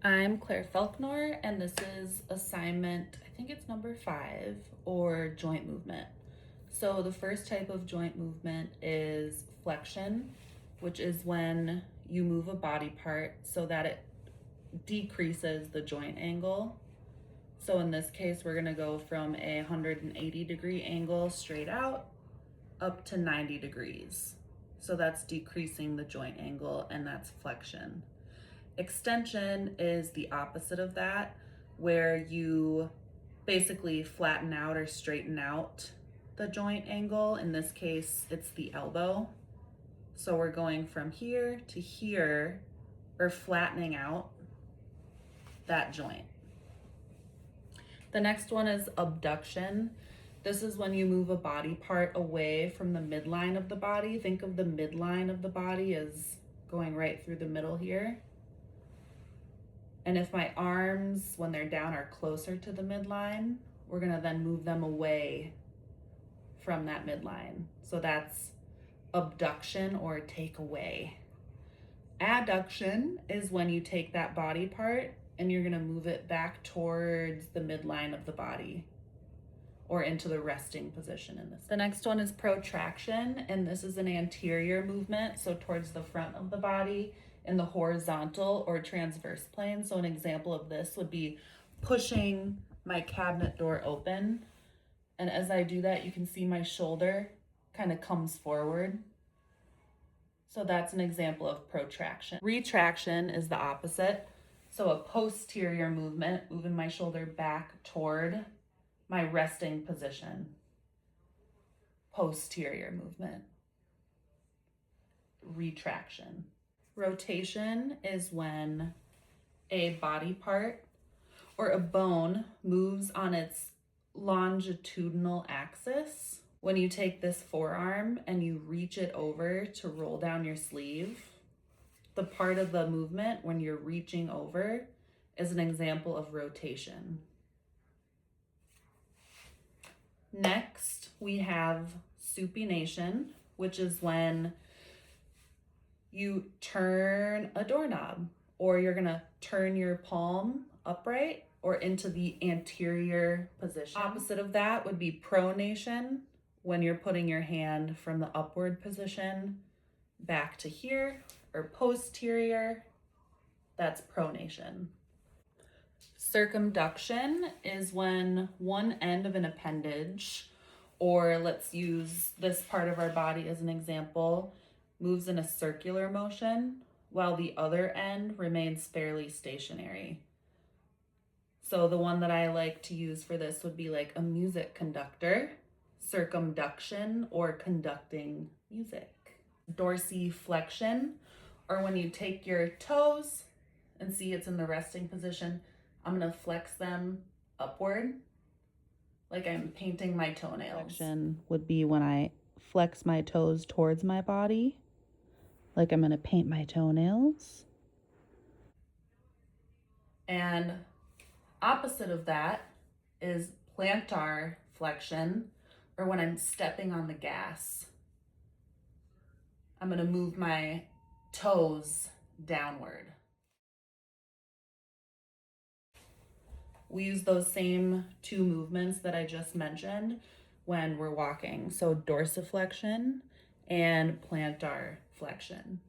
I'm Claire Felknor, and this is assignment, I think it's number 5, or joint movement. So the first type of joint movement is flexion, which is when you move a body part so that it decreases the joint angle. So in this case, we're gonna go from a 180-degree angle straight out up to 90 degrees. So that's decreasing the joint angle, and that's flexion. Extension is the opposite of that, where you basically flatten out or straighten out the joint angle. In this case, it's the elbow. So we're going from here to here, or flattening out that joint. The next one is abduction. This is when you move a body part away from the midline of the body. Think of the midline of the body as going right through the middle here. And if my arms, when they're down, are closer to the midline, we're gonna then move them away from that midline. So that's abduction or take away. Adduction is when you take that body part and you're gonna move it back towards the midline of the body or into the resting position in this. The next one is protraction, and this is an anterior movement, so towards the front of the body in the horizontal or transverse plane. So an example of this would be pushing my cabinet door open. And as I do that, you can see my shoulder kind of comes forward. So that's an example of protraction. Retraction is the opposite. So a posterior movement, moving my shoulder back toward my resting position. Posterior movement. Retraction. Rotation is when a body part or a bone moves on its longitudinal axis. When you take this forearm and you reach it over to roll down your sleeve, the part of the movement when you're reaching over is an example of rotation. Next, we have supination, which is when you turn a doorknob, or you're gonna turn your palm upright or into the anterior position. Opposite of that would be pronation, when you're putting your hand from the upward position back to here, or posterior, that's pronation. Circumduction is when one end of an appendage, or let's use this part of our body as an example, moves in a circular motion while the other end remains fairly stationary. So the one that I like to use for this would be like a music conductor, circumduction, or conducting music. Dorsiflexion, or when you take your toes and see it's in the resting position, I'm gonna flex them upward like I'm painting my toenails. Flexion would be when I flex my toes towards my body like I'm gonna paint my toenails. And opposite of that is plantar flexion, or when I'm stepping on the gas. I'm gonna move my toes downward. We use those same two movements that I just mentioned when we're walking. So dorsiflexion and plantar flexion.